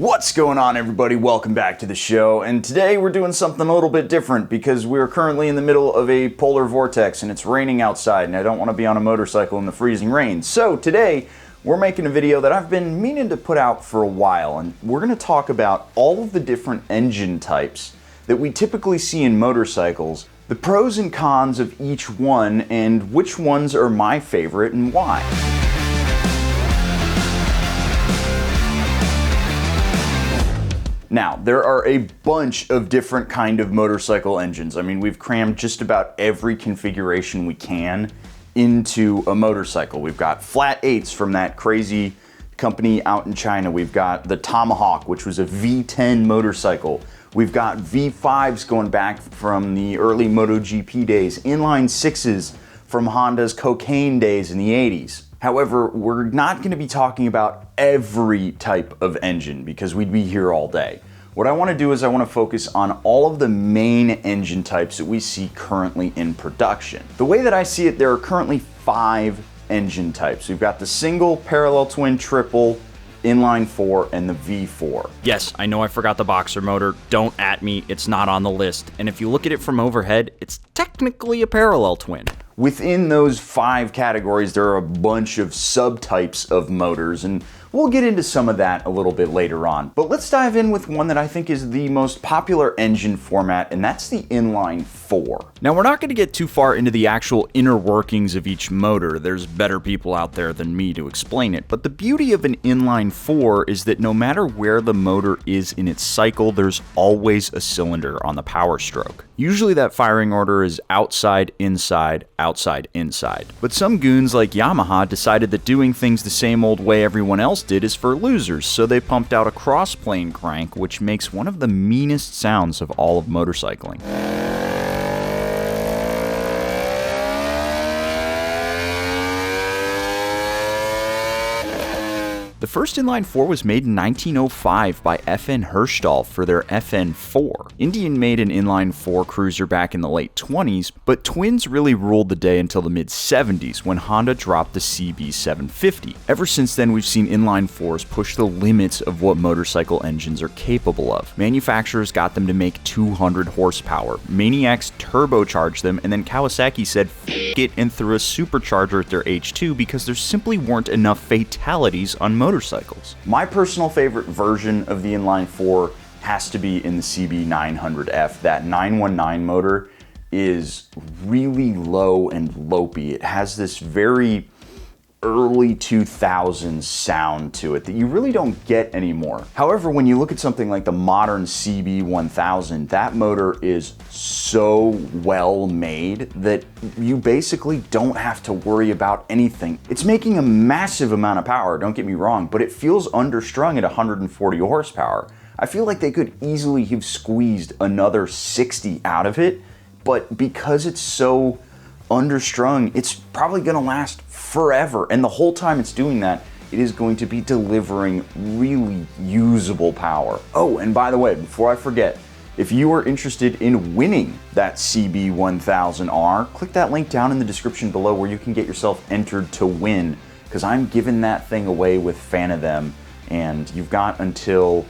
What's going on, everybody? Welcome back to the show, and today we're doing something a little bit different because we're currently in the middle of a polar vortex and it's raining outside and I don't want to be on a motorcycle in the freezing rain. So today we're making a video that I've been meaning to put out for a while, and we're going to talk about all of the different engine types that we typically see in motorcycles, the pros and cons of each one, and which ones are my favorite and why. Now, there are a bunch of different kind of motorcycle engines. I mean, we've crammed just about every configuration we can into a motorcycle. We've got flat 8s from that crazy company out in China. We've got the Tomahawk, which was a V10 motorcycle. We've got V5s going back from the early MotoGP days, inline 6s from Honda's cocaine days in the 80s. However, we're not going to be talking about every type of engine because we'd be here all day. What I want to do is I want to focus on all of the main engine types that we see currently in production. The way that I see it, there are currently 5 engine types. We've got the single, parallel twin, triple, Inline 4, and the V4. Yes, I know I forgot the boxer motor. Don't at me, it's not on the list. And if you look at it from overhead, it's technically a parallel twin. Within those 5 categories, there are a bunch of subtypes of motors, and we'll get into some of that a little bit later on. But let's dive in with one that I think is the most popular engine format, and that's the Inline 4. Now, we're not going to get too far into the actual inner workings of each motor. There's better people out there than me to explain it. But the beauty of an Inline 4 is that no matter where the motor is in its cycle, there's always a cylinder on the power stroke. Usually that firing order is outside, inside, outside, inside. But some goons like Yamaha decided that doing things the same old way everyone else did is for losers, so they pumped out a cross-plane crank, which makes one of the meanest sounds of all of motorcycling. The first Inline 4 was made in 1905 by FN Hirschdahl for their FN4. Indian made an Inline 4 cruiser back in the late 20s, but twins really ruled the day until the mid-70s when Honda dropped the CB750. Ever since then, we've seen Inline 4s push the limits of what motorcycle engines are capable of. Manufacturers got them to make 200 horsepower. Maniacs turbocharged them, and then Kawasaki said f*** it and threw a supercharger at their H2 because there simply weren't enough fatalities on motorcycles. My personal favorite version of the Inline 4 has to be in the CB900F. That 919 motor is really low and lopey. It has this very early 2000s sound to it that you really don't get anymore. However, when you look at something like the modern CB1000, that motor is so well made that you basically don't have to worry about anything. It's making a massive amount of power, don't get me wrong, but it feels understrung at 140 horsepower. I feel like they could easily have squeezed another 60 out of it, but because it's so understrung, it's probably going to last forever, and the whole time it's doing that, it is going to be delivering really usable power. Oh, and by the way, before I forget, if you are interested in winning that CB1000R, click that link down in the description below where you can get yourself entered to win, because I'm giving that thing away with Fan of Them, and you've got until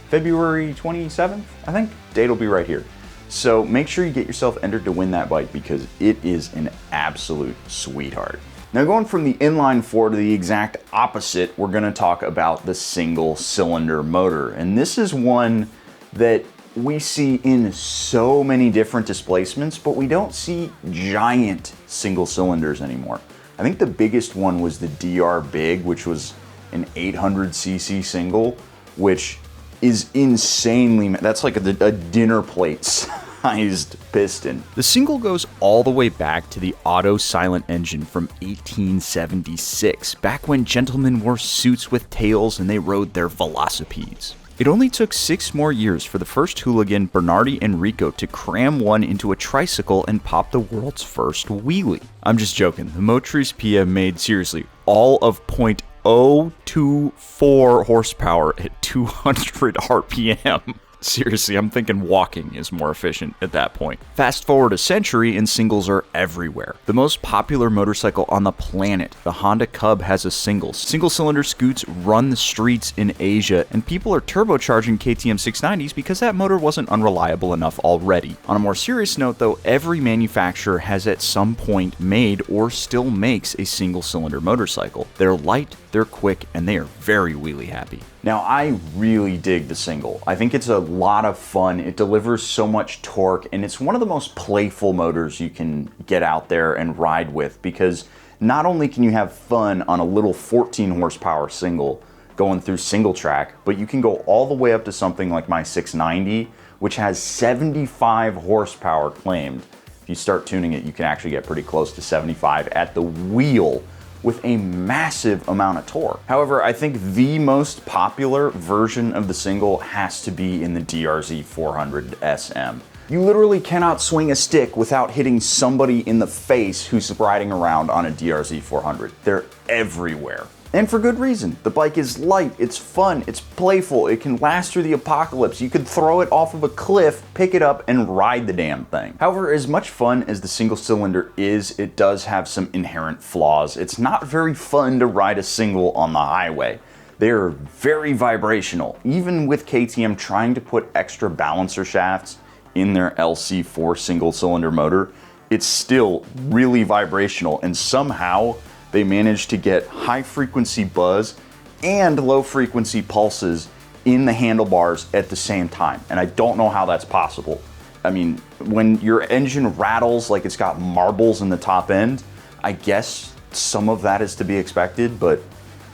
February 27th, I think. Date will be right here. So make sure you get yourself entered to win that bike because it is an absolute sweetheart. Now, going from the Inline 4 to the exact opposite, we're going to talk about the single cylinder motor. And this is one that we see in so many different displacements, but we don't see giant single cylinders anymore. I think the biggest one was the DR Big, which was an 800cc single, which is insanely, that's like a dinner plate sized piston. The single goes all the way back to the auto silent engine from 1876, back when gentlemen wore suits with tails and they rode their velocipedes. It only took 6 more years for the first hooligan, Bernardi Enrico, to cram one into a tricycle and pop the world's first wheelie. I'm just joking, the Motrice PM made, seriously, all of 0.024 horsepower at 200 RPM. Seriously, I'm thinking walking is more efficient at that point. Fast forward a century and singles are everywhere. The most popular motorcycle on the planet, the Honda Cub, has a single. Single-cylinder scoots run the streets in Asia, and people are turbocharging KTM 690s because that motor wasn't unreliable enough already. On a more serious note though, every manufacturer has at some point made or still makes a single-cylinder motorcycle. They're light, they're quick, and they are very wheelie happy. Now, I really dig the single. I think it's a lot of fun. It delivers so much torque, and it's one of the most playful motors you can get out there and ride with, because not only can you have fun on a little 14 horsepower single going through single track, but you can go all the way up to something like my 690, which has 75 horsepower claimed. If you start tuning it, you can actually get pretty close to 75 at the wheel, with a massive amount of torque. However, I think the most popular version of the single has to be in the DRZ 400 SM. You literally cannot swing a stick without hitting somebody in the face who's riding around on a DRZ 400. They're everywhere. And for good reason. The bike is light, it's fun, it's playful, it can last through the apocalypse. You could throw it off of a cliff, pick it up, and ride the damn thing. However, as much fun as the single cylinder is, it does have some inherent flaws. It's not very fun to ride a single on the highway. They're very vibrational. Even with KTM trying to put extra balancer shafts in their LC4 single cylinder motor, it's still really vibrational, and somehow they managed to get high frequency buzz and low frequency pulses in the handlebars at the same time. And I don't know how that's possible. I mean, when your engine rattles like it's got marbles in the top end, I guess some of that is to be expected, but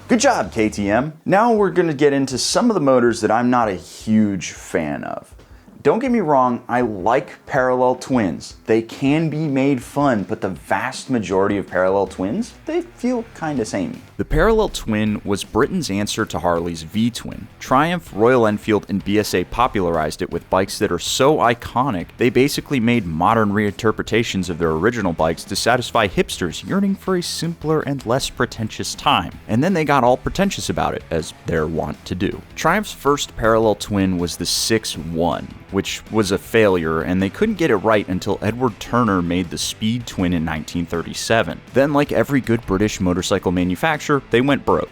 good job, KTM. Now we're gonna get into some of the motors that I'm not a huge fan of. Don't get me wrong, I like parallel twins. They can be made fun, but the vast majority of parallel twins, they feel kinda samey. The parallel twin was Britain's answer to Harley's V-twin. Triumph, Royal Enfield, and BSA popularized it with bikes that are so iconic, they basically made modern reinterpretations of their original bikes to satisfy hipsters yearning for a simpler and less pretentious time. And then they got all pretentious about it, as they're wont to do. Triumph's first parallel twin was the 6-1, which was a failure, and they couldn't get it right until Edward Turner made the Speed Twin in 1937. Then, like every good British motorcycle manufacturer, they went broke.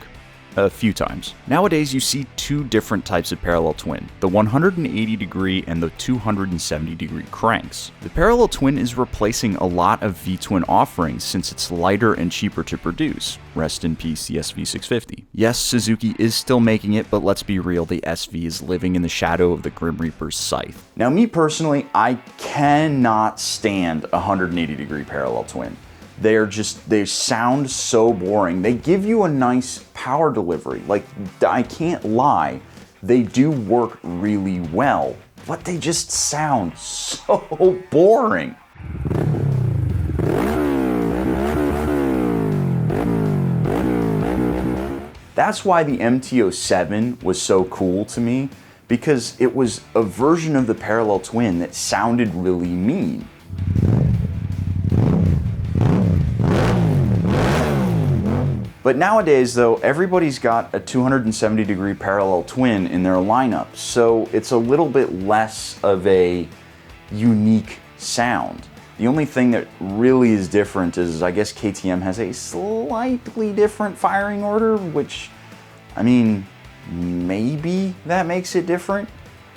A few times. Nowadays, you see two different types of parallel twin, the 180 degree and the 270 degree cranks. The parallel twin is replacing a lot of V-twin offerings since it's lighter and cheaper to produce. Rest in peace, the SV650. Yes, Suzuki is still making it, but let's be real, the SV is living in the shadow of the Grim Reaper's scythe. Now, me personally, I cannot stand a 180 degree parallel twin. They sound so boring. They give you a nice power delivery. Like, I can't lie, they do work really well, but they just sound so boring. That's why the MT-07 was so cool to me, because it was a version of the parallel twin that sounded really mean. But nowadays, though, everybody's got a 270 degree parallel twin in their lineup, so it's a little bit less of a unique sound. The only thing that really is different is, I guess, KTM has a slightly different firing order, which, I mean, maybe that makes it different.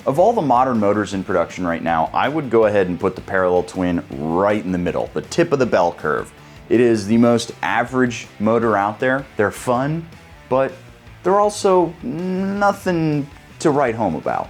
Of all the modern motors in production right now, I would go ahead and put the parallel twin right in the middle, the tip of the bell curve. It is the most average motor out there. They're fun, but they're also nothing to write home about.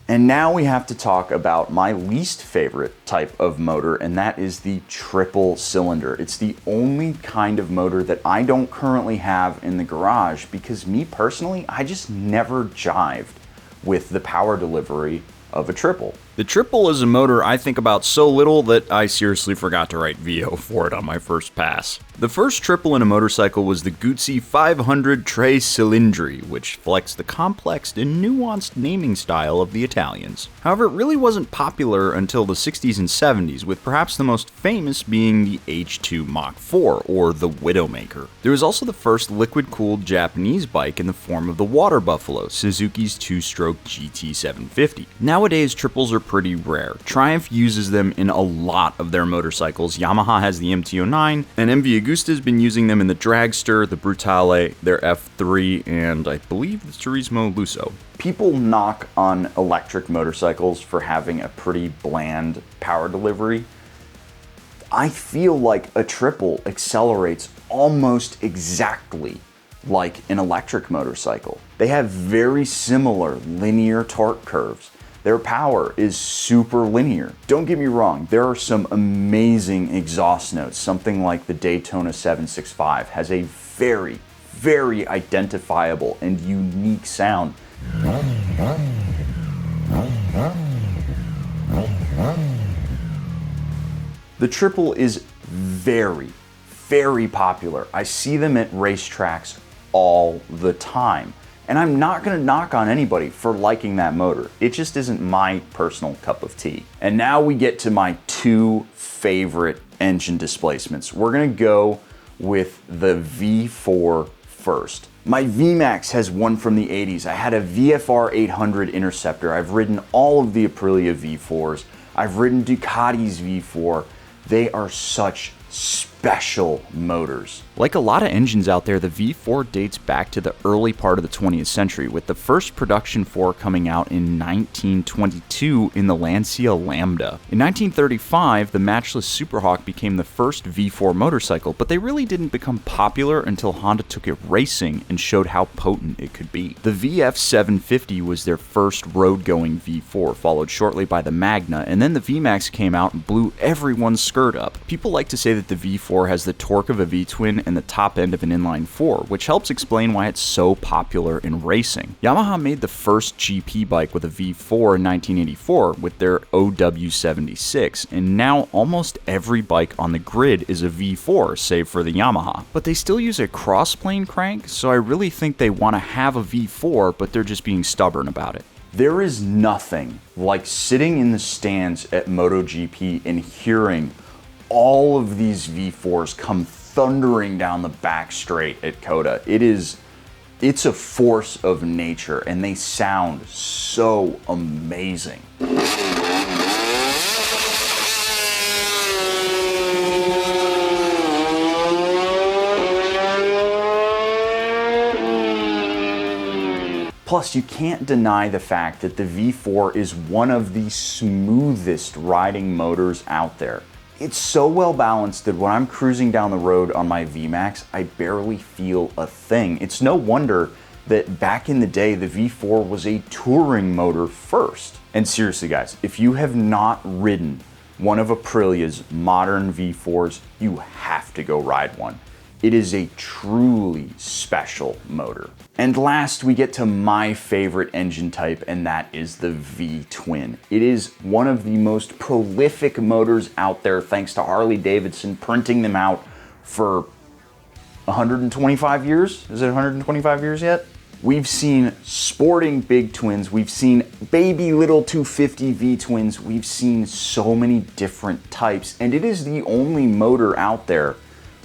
And now we have to talk about my least favorite type of motor, and that is the triple cylinder. It's the only kind of motor that I don't currently have in the garage because me personally, I just never jived with the power delivery of a triple. The The Triple is a motor I think about so little that I seriously forgot to write VO for it on my first pass. The first Triple in a motorcycle was the Guzzi 500 Tre Cilindri, which flexed the complex and nuanced naming style of the Italians. However, it really wasn't popular until the 60s and 70s, with perhaps the most famous being the H2 Mach 4, or the Widowmaker. There was also the first liquid-cooled Japanese bike in the form of the Water Buffalo, Suzuki's two-stroke GT750. Nowadays, triples are pretty rare. Triumph uses them in a lot of their motorcycles, Yamaha has the MT-09, and MV Agusta has been using them in the Dragster, the Brutale, their F3, and I believe the Turismo Lusso. People knock on electric motorcycles for having a pretty bland power delivery. I feel like a triple accelerates almost exactly like an electric motorcycle. They have very similar linear torque curves. Their power is super linear. Don't get me wrong, there are some amazing exhaust notes. Something like the Daytona 765 has a very, very identifiable and unique sound. The Triple is very, very popular. I see them at racetracks all the time. And I'm not gonna knock on anybody for liking that motor. It just isn't my personal cup of tea. And now we get to my two favorite engine displacements. We're gonna go with the V4 first. My VMAX has one from the 80s. I had a VFR 800 Interceptor. I've ridden all of the Aprilia V4s. I've ridden Ducati's V4. They are such special motors. Like a lot of engines out there, the V4 dates back to the early part of the 20th century, with the first production 4 coming out in 1922 in the Lancia Lambda. In 1935, the matchless Superhawk became the first V4 motorcycle, but they really didn't become popular until Honda took it racing and showed how potent it could be. The VF 750 was their first road-going V4, followed shortly by the Magna, and then the VMAX came out and blew everyone's skirt up. People like to say that the V4 has the torque of a V-twin and the top end of an Inline Four, which helps explain why it's so popular in racing. Yamaha made the first GP bike with a V4 in 1984 with their OW76, and now almost every bike on the grid is a V4, save for the Yamaha. But they still use a crossplane crank, so I really think they want to have a V4, but they're just being stubborn about it. There is nothing like sitting in the stands at MotoGP and hearing all of these V4s come thundering down the back straight at Coda. It's a force of nature, and they sound so amazing. Plus, you can't deny the fact that the V4 is one of the smoothest riding motors out there. It's so well balanced that when I'm cruising down the road on my VMAX, I barely feel a thing. It's no wonder that back in the day, the V4 was a touring motor first. And seriously guys, if you have not ridden one of Aprilia's modern V4s, you have to go ride one. It is a truly special motor. And last, we get to my favorite engine type, and that is the V-twin. It is one of the most prolific motors out there, thanks to Harley-Davidson printing them out for 125 years? Is it 125 years yet? We've seen sporting big twins, we've seen baby little 250 V-twins, we've seen so many different types, and it is the only motor out there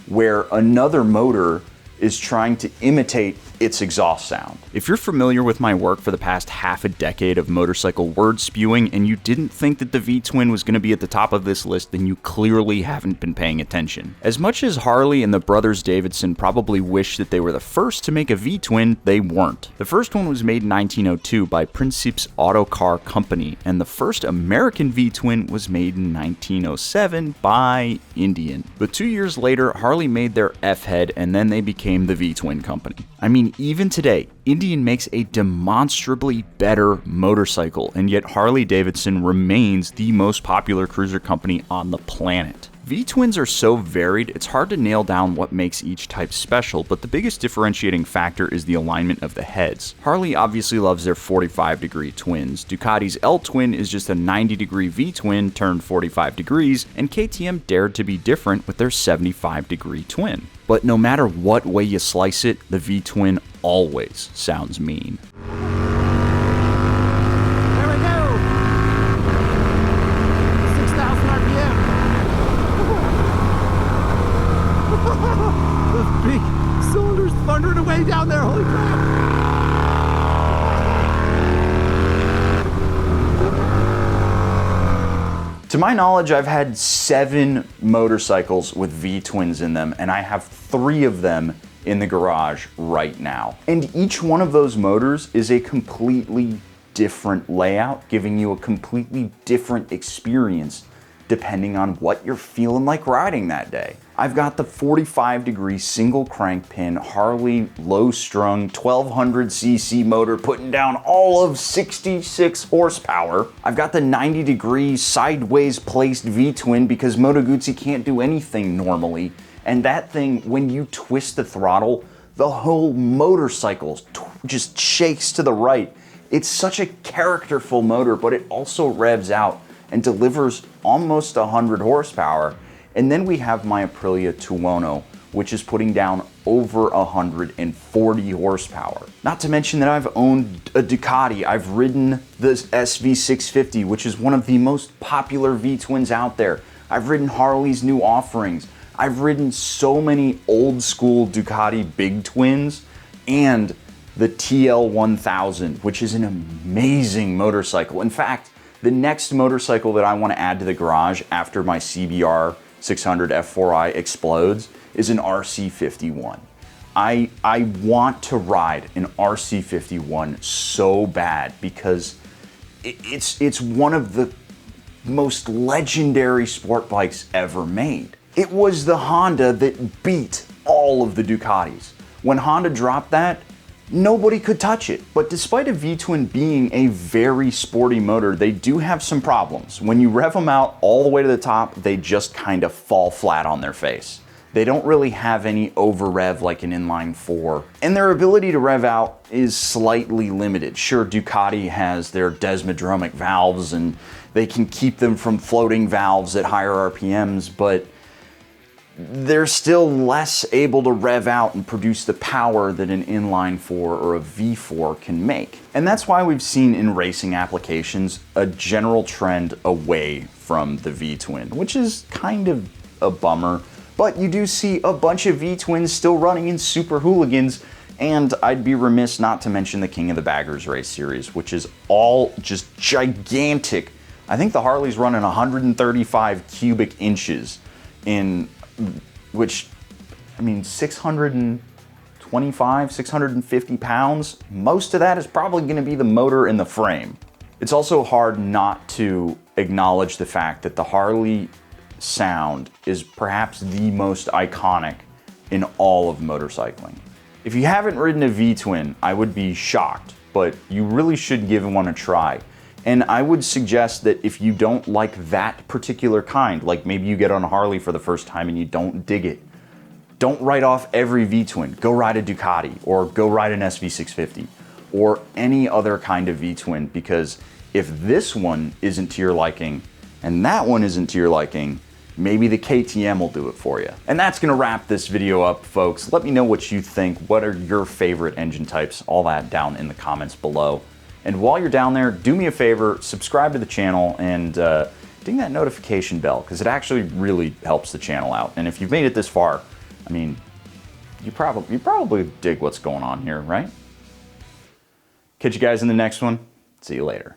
where another motor is trying to imitate its exhaust sound. If you're familiar with my work for the past half a decade of motorcycle word spewing and you didn't think that the V-twin was going to be at the top of this list, then you clearly haven't been paying attention. As much as Harley and the brothers Davidson probably wish that they were the first to make a V-twin, they weren't. The first one was made in 1902 by Princip's Auto Car Company, and the first American V-twin was made in 1907 by Indian. But 2 years later, Harley made their F-head, and then they became the V-twin company. I mean, even today, Indian makes a demonstrably better motorcycle, and yet Harley-Davidson remains the most popular cruiser company on the planet. V-twins are so varied, it's hard to nail down what makes each type special, but the biggest differentiating factor is the alignment of the heads. Harley obviously loves their 45-degree twins, Ducati's L-twin is just a 90-degree V-twin turned 45 degrees, and KTM dared to be different with their 75-degree twin. But no matter what way you slice it, the V-twin always sounds mean. There we go! 6,000 RPM! Those big cylinders thundering away down there, holy crap! To my knowledge, I've had 7 motorcycles with V-twins in them, and I have 3 of them in the garage right now. And each one of those motors is a completely different layout, giving you a completely different experience depending on what you're feeling like riding that day. I've got the 45-degree single crank pin Harley low-strung 1200cc motor putting down all of 66 horsepower. I've got the 90-degree sideways placed V-twin because Moto Guzzi can't do anything normally. And that thing, when you twist the throttle, the whole motorcycle just shakes to the right. It's such a characterful motor, but it also revs out and delivers almost 100 horsepower. And then we have my Aprilia Tuono, which is putting down over 140 horsepower. Not to mention that I've owned a Ducati. I've ridden the SV650, which is one of the most popular V-twins out there. I've ridden Harley's new offerings. I've ridden so many old school Ducati big twins and the TL1000, which is an amazing motorcycle. In fact, the next motorcycle that I want to add to the garage after my CBR 600 F4i explodes is an RC51. I want to ride an RC51 so bad because it's one of the most legendary sport bikes ever made. It was the Honda that beat all of the Ducatis. When Honda dropped that, nobody could touch it. But despite a V-twin being a very sporty motor, they do have some problems. When you rev them out all the way to the top, they just kind of fall flat on their face. They don't really have any over rev like an Inline Four, and their ability to rev out is slightly limited. Sure, Ducati has their desmodromic valves and they can keep them from floating valves at higher RPMs, but they're still less able to rev out and produce the power that an Inline 4 or a V4 can make. And that's why we've seen in racing applications a general trend away from the V-twin, which is kind of a bummer. But you do see a bunch of V-twins still running in Super Hooligans, and I'd be remiss not to mention the King of the Baggers race series, which is all just gigantic. I think the Harley's running 135 cubic inches in which, I mean, 625, 650 pounds. Most of that is probably going to be the motor and the frame. It's also hard not to acknowledge the fact that the Harley sound is perhaps the most iconic in all of motorcycling. If you haven't ridden a V-twin, I would be shocked, but you really should give one a try. And I would suggest that if you don't like that particular kind, like maybe you get on a Harley for the first time and you don't dig it, don't write off every V-twin. Go ride a Ducati or go ride an SV650 or any other kind of V-twin, because if this one isn't to your liking and that one isn't to your liking, maybe the KTM will do it for you. And that's gonna wrap this video up, folks. Let me know what you think. What are your favorite engine types? All that down in the comments below. And while you're down there, do me a favor, subscribe to the channel and ding that notification bell, because it actually really helps the channel out. And if you've made it this far, I mean, you probably dig what's going on here, right? Catch you guys in the next one. See you later.